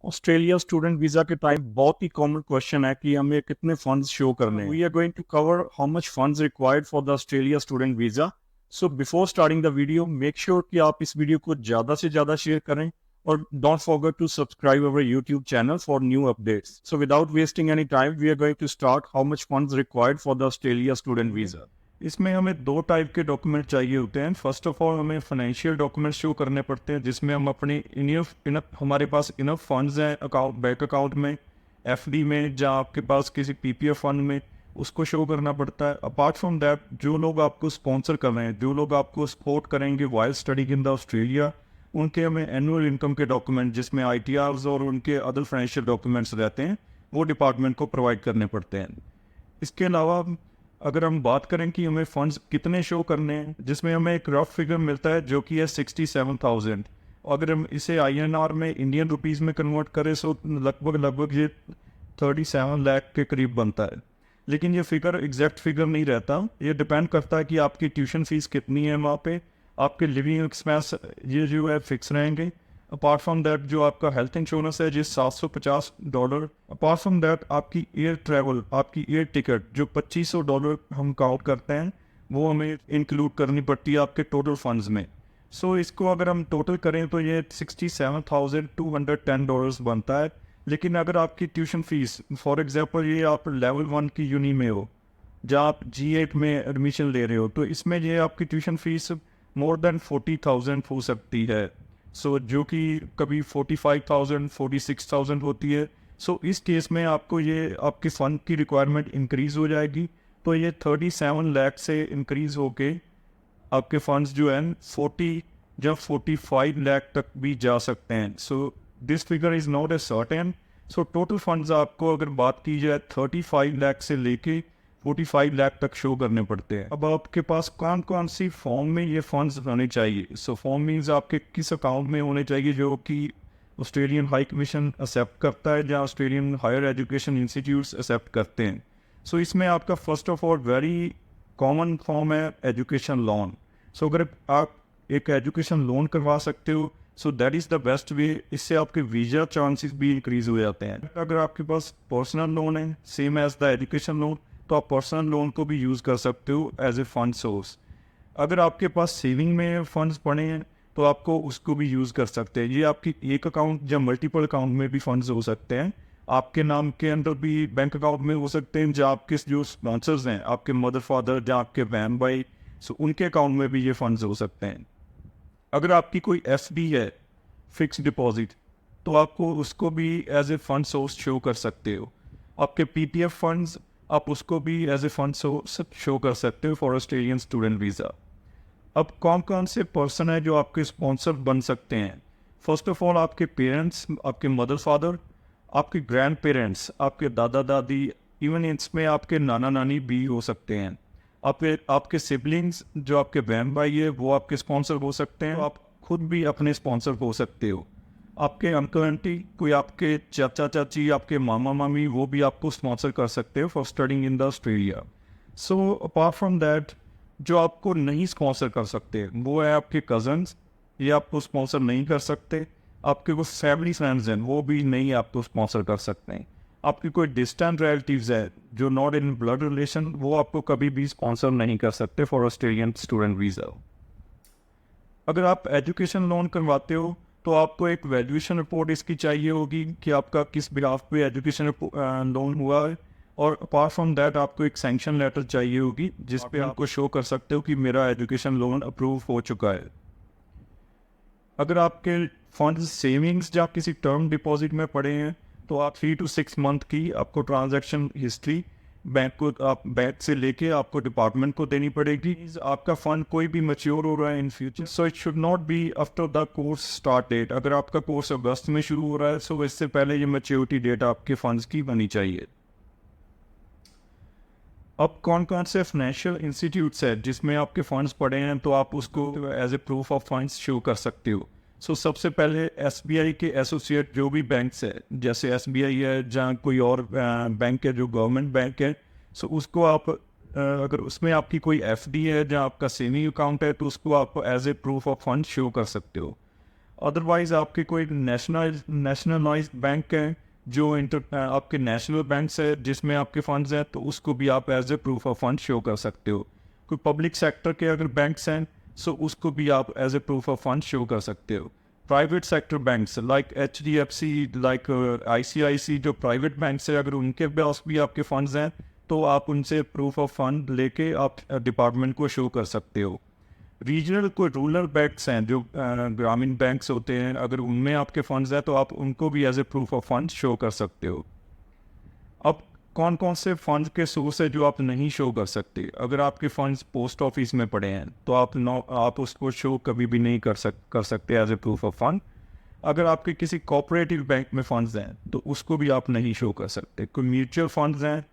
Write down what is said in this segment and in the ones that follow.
Australia student visa के time बहुत ही common question है कि हमें कितने फंड्स शो करने हैं। We are going to cover how much funds required for the Australia student visa. So before starting the video make sure कि आप इस वीडियो को ज्यादा से ज्यादा शेयर करें और don't forget to subscribe our YouTube channel for new updates. So without wasting any time we are going to start how much funds required for the Australia student visa. इसमें हमें दो type के document चाहिए होते हैं। First of all हमें financial document show करने पड़ते हैं जिसमें हम अपने इनफ हमारे पास इनफ फंड्स हैं अकाउंट बैंक अकाउंट में, एफडी में, या आपके पास किसी पीपीएफ फंड में, उसको शो करना पड़ता है। अपार्ट फ्रॉम दैट जो लोग आपको स्पॉन्सर कर रहे हैं, जो लोग आपको सपोर्ट करेंगे while study in the Australia, उनके हमें एनुअल इनकम के डॉक्यूमेंट जिसमें आईटीआर्स और उनके अदर फाइनेंशियल डॉक्यूमेंट्स रहते हैं वो डिपार्टमेंट को प्रोवाइड करने पड़ते हैं। इसके अलावा अगर हम बात करें कि हमें फंड्स कितने शो करने हैं, जिसमें हमें एक रफ फिगर मिलता है जो कि है 67,000। अगर हम इसे आईएनआर में इंडियन रुपीस में कन्वर्ट करें तो लगभग ये 37 लाख के करीब बनता है। लेकिन ये फिगर एग्जैक्ट फिगर नहीं रहता, ये डिपेंड करता है कि आपकी ट्यूशन फीस कितनी है वहाँ पे, आपके लिविंग एक्सपेंस ये जो है फिक्स रहेंगे। अपार्ट फ्रॉम दैट जो आपका हेल्थ इंश्योरेंस है जिस $750। अपार्ट फ्रॉम दैट आपकी एयर ट्रैवल, आपकी एयर टिकट जो $2500 हम काउंट करते हैं वो हमें इंक्लूड करनी पड़ती है आपके टोटल फंड्स में। सो इसको अगर हम टोटल करें तो ये $67,210 बनता है। लेकिन अगर आपकी ट्यूशन फीस फॉर एग्जांपल ये आप लेवल 1 की यूनी में हो जहाँ आप G8 में एडमिशन ले रहे हो तो इसमें ये आपकी ट्यूशन फीस मोर देन 40,000 हो सकती है। जो कि कभी 45,000 46,000 होती है। इस केस में आपको ये आपके फंड की रिक्वायरमेंट इंक्रीज हो जाएगी, तो ये 37 लाख से इंक्रीज होके आपके फंड्स जो हैं 40 या 45 लाख तक भी जा सकते हैं। This figure is not a certain. Total funds आपको अगर बात की जाए 35 लाख से लेके 45 लाख तक शो करने पड़ते हैं। अब आपके पास कौन कौन सी फॉर्म में ये फंड्स होने चाहिए। फॉर्म मीन्स आपके किस अकाउंट में होने चाहिए जो कि ऑस्ट्रेलियन हाई कमीशन एक्सेप्ट करता है या Australian higher education institutes accept करते हैं। इसमें आपका first of all very common form है एजुकेशन लोन। अगर आप एक एजुकेशन लोन करवा सकते हो that is the best way. इससे आपके वीज़ा चांसेस भी इंक्रीज हो जाते हैं। अगर आपके पास पर्सनल लोन है same as the education loan तो आप पर्सनल लोन को भी यूज़ कर सकते हो एज ए फंड सोर्स। अगर आपके पास सेविंग में फंड्स पड़े हैं तो आपको उसको भी यूज़ कर सकते हैं। ये आपकी एक अकाउंट या मल्टीपल अकाउंट में भी फंड्स हो सकते हैं। आपके नाम के अंदर भी बैंक अकाउंट में हो सकते हैं, जहाँ आपके जो स्पॉन्सर्स हैं आपके मदर फादर या आपके बहन भाई, उनके अकाउंट में भी ये फंड्स हो सकते हैं। अगर आपकी कोई एफडी है फिक्स डिपॉजिट तो आपको उसको भी as a fund source show कर सकते हो। आपके पीपीएफ फंड्स आप उसको भी as a fund source show कर सकते हो फॉर ऑस्ट्रेलियन स्टूडेंट वीज़ा। अब कौन कौन से पर्सन है जो आपके स्पॉन्सर बन सकते हैं। फर्स्ट ऑफ ऑल आपके पेरेंट्स, आपके मदर फादर, आपके ग्रैंड पेरेंट्स, आपके दादा दादी, इवन इसमें आपके नाना नानी भी हो सकते हैं। आपके सिबलिंग्स जो आपके बहन भाई है वो आपके स्पॉन्सर हो सकते हैं। आप खुद भी अपने स्पॉन्सर हो सकते हो। आपके अंकल आंटी, कोई आपके चाचा चाची, आपके मामा मामी, वो भी आपको स्पॉन्सर कर सकते हो for studying in the Australia. Apart from that जो आपको नहीं स्पॉन्सर कर सकते वो है आपके कजन्स, ये आपको स्पॉन्सर नहीं कर सकते। आपके कुछ फैमिली फ्रेंड्स हैं वो भी नहीं आपको स्पॉन्सर कर सकते हैं। आपके कोई डिस्टेंट रिलेटिव्स है जो नॉट इन ब्लड रिलेशन, वो आपको कभी भी स्पॉन्सर नहीं कर सकते फॉर ऑस्ट्रेलियन स्टूडेंट वीज़ा। अगर आप एजुकेशन लोन करवाते हो तो आपको एक वैल्यूएशन रिपोर्ट इसकी चाहिए होगी कि आपका किस बिहाफ पे एजुकेशन लोन हुआ है। और अपार्ट फ्रॉम दैट आपको एक सैंक्शन लेटर चाहिए होगी जिस पे आपको शो कर सकते हो कि मेरा एजुकेशन लोन अप्रूव हो चुका है। अगर आपके फंड्स सेविंग्स या किसी टर्म डिपॉजिट में पड़े हैं तो आप 3 to 6 मंथ की आपको ट्रांजैक्शन हिस्ट्री बैंक से लेके आपको डिपार्टमेंट को देनी पड़ेगी। आपका फंड कोई भी मैच्योर हो रहा है in future it should not be after the course start date. अगर आपका कोर्स अगस्त में शुरू हो रहा है इससे पहले ये मैच्योरिटी डेट आपके फंड्स की बनी चाहिए। अब कौन कौन से फाइनेंशियल इंस्टीट्यूट्स है जिसमें आपके फंड्स पड़े हैं तो आप उसको as a proof of funds show कर सकते हो। सबसे पहले एसबीआई के एसोसिएट जो भी बैंक्स है, जैसे एसबीआई है जहाँ कोई और बैंक है जो गवर्नमेंट बैंक है, उसको आप अगर उसमें आपकी कोई एफडी है जहाँ आपका सेविंग अकाउंट है तो उसको आप as a proof of fund show कर सकते हो। अदरवाइज आपके कोई नेशनलाइज्ड बैंक हैं जो आपके नेशनल बैंक है जिसमें आपके फंड्स हैं, तो उसको भी आप as a proof of fund show कर सकते हो। कोई पब्लिक सेक्टर के अगर बैंक्स हैं सो उसको भी आप as a proof of fund show कर सकते हो। Private sector banks like HDFC, like ICICI, जो प्राइवेट बैंक्स है, अगर उनके पास भी आपके फंड्स हैं तो आप उनसे प्रूफ ऑफ फंड लेके आप डिपार्टमेंट को शो कर सकते हो। रीजनल कोई रूरल बैंक्स हैं जो ग्रामीण बैंक्स होते हैं, अगर उनमें आपके फंड्स हैं तो आप उनको भी as a proof of fund show कर सकते हो। अब कौन कौन से फंड के सोर्स है जो आप नहीं शो कर सकते? अगर आपके फंड्स पोस्ट ऑफिस में पड़े हैं तो आप उसको शो कभी भी नहीं कर सकते as a proof of fund. अगर आपके किसी कोऑपरेटिव बैंक में फंड्स हैं तो उसको भी आप नहीं शो कर सकते। कोई म्यूचुअल फंड्स हैं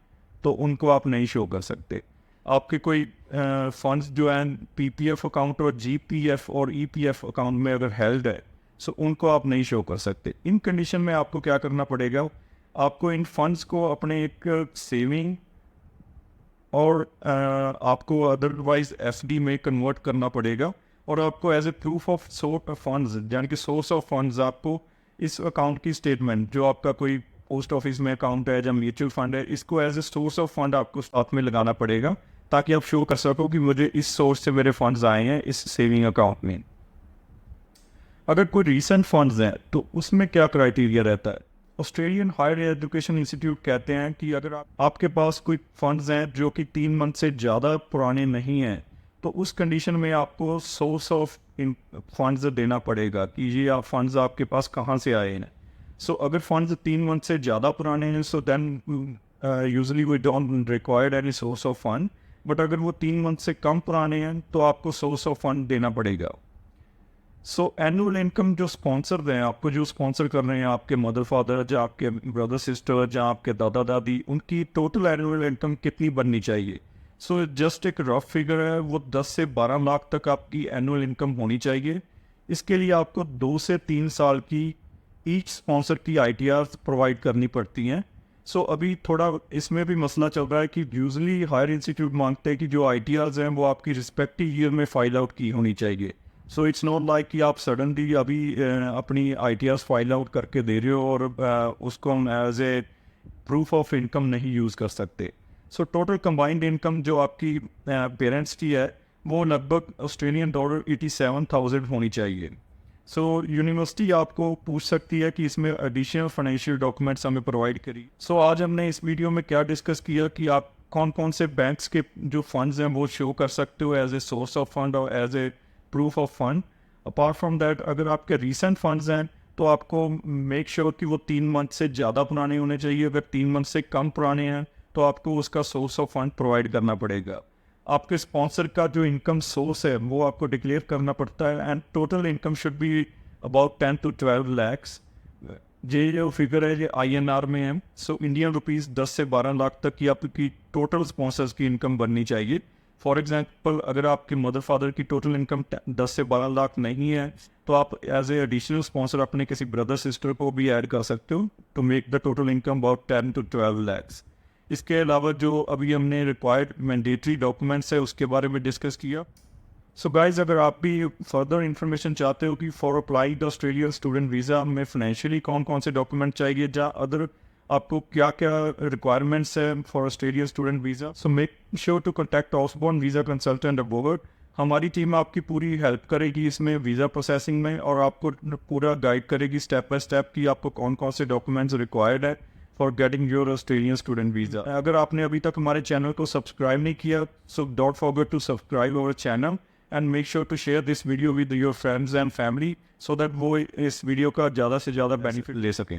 तो उनको आप नहीं शो कर सकते। आपके कोई फंड्स जो हैं PPF अकाउंट और GPF और EPF अकाउंट में अगर हेल्ड है सो उनको आप नहीं शो कर सकते। इन कंडीशन में आपको क्या करना पड़ेगा? आपको इन फंड्स को अपने एक सेविंग और आपको अदरवाइज FD में कन्वर्ट करना पड़ेगा, और आपको as a proof of funds यानी कि सोर्स ऑफ फंड्स आपको इस अकाउंट की स्टेटमेंट, जो आपका कोई पोस्ट ऑफिस में अकाउंट है या म्यूचुअल फंड है, इसको as a source of fund आपको साथ में लगाना पड़ेगा ताकि आप शो कर सको कि मुझे इस सोर्स से मेरे फंड्स आए हैं इस सेविंग अकाउंट में। अगर कोई रीसेंट फंड्स हैं तो उसमें क्या क्राइटेरिया रहता है? ऑस्ट्रेलियन हायर एजुकेशन इंस्टीट्यूट कहते हैं कि अगर आपके पास कोई फंड्स हैं जो कि 3 मंथ से ज़्यादा पुराने नहीं हैं तो उस कंडीशन में आपको सोर्स ऑफ फंड्स देना पड़ेगा कि ये आप फंड्स आपके पास कहाँ से आए हैं। सो अगर फंड्स 3 मंथ से ज़्यादा पुराने हैं so then usually we don't required any source of fund, but अगर वो 3 मंथ से कम पुराने हैं तो आपको सोर्स ऑफ फंड देना पड़ेगा। सो एनुअल इनकम जो स्पॉन्सर हैं, आपको जो स्पॉन्सर कर रहे हैं, आपके मदर फादर या आपके ब्रदर सिस्टर या आपके दादा दादी, उनकी टोटल एनुअल इनकम कितनी बननी चाहिए? सो जस्ट एक रफ फिगर है, वो 10 से 12 लाख तक आपकी एनुअल इनकम होनी चाहिए। इसके लिए आपको 2 से 3 साल की ईच स्पॉन्सर की ITRs प्रोवाइड करनी पड़ती हैं। सो अभी थोड़ा इसमें भी मसला चल रहा है कि यूजुअली हायर इंस्टीट्यूट मांगते हैं कि जो ITRs हैं वो आपकी रिस्पेक्टिव ईयर में फाइल आउट की होनी चाहिए। सो इट्स नॉट लाइक कि आप सडनली अभी अपनी ITRs फाइल आउट करके दे रहे हो और उसको हम as a proof of income नहीं यूज़ कर सकते। सो टोटल कंबाइंड इनकम जो आपकी पेरेंट्स की है वो लगभग $87,000 होनी चाहिए। सो यूनिवर्सिटी आपको पूछ सकती है कि इसमें एडिशनल फाइनेंशियल डॉक्यूमेंट्स हमें प्रोवाइड करिए। सो आज हमने इस वीडियो में क्या डिस्कस किया कि आप कौन कौन से बैंक्स के जो फंड्स हैं वो शो कर सकते हो as a source of fund और as a proof of fund. Apart from that, अगर आपके रीसेंट फंड्स हैं तो आपको मेक श्योर कि वो 3 मंथ से ज़्यादा पुराने होने चाहिए। अगर 3 मंथ से कम पुराने हैं तो आपको उसका सोर्स ऑफ फंड प्रोवाइड करना पड़ेगा। आपके स्पॉन्सर का जो इनकम सोर्स है वो आपको डिक्लेयर करना पड़ता है, and total income should be about 10 to 12 lakhs। ये जो फिगर है ये INR में है। सो इंडियन रुपीज़ 10 से 12 लाख तक की आपकी टोटल स्पॉन्सर्स की इनकम बननी चाहिए। फॉर एग्जांपल, अगर आपके मदर फादर की टोटल इनकम 10 से 12 लाख नहीं है तो आप एज ए एडिशनल स्पॉन्सर अपने किसी ब्रदर सिस्टर को भी ऐड कर सकते हो to make the total income about 10 to 12 lakhs। इसके अलावा जो अभी हमने रिक्वायर्ड मैंडेटरी डॉक्यूमेंट्स है उसके बारे में डिस्कस किया। सो गाइज, अगर आप भी फर्दर इन्फॉर्मेशन चाहते हो कि for apply the Australian student visa में फाइनेंशियली कौन कौन से डॉक्यूमेंट चाहिए या अदर आपको क्या क्या रिक्वायरमेंट्स है for Australian student visa, so make sure to contact Osborne visa consultant aboard. हमारी टीम आपकी पूरी हेल्प करेगी इसमें वीज़ा प्रोसेसिंग में, और आपको पूरा गाइड करेगी स्टेप बाय स्टेप कि आपको कौन कौन से डॉक्यूमेंट्स रिक्वायर्ड है for getting your Australian student visa. अगर आपने अभी तक हमारे चैनल को सब्सक्राइब नहीं किया so don't forget to subscribe our channel and make sure to share this video with your friends and family so that वो इस वीडियो का ज़्यादा से ज़्यादा बेनिफिट ले सकें।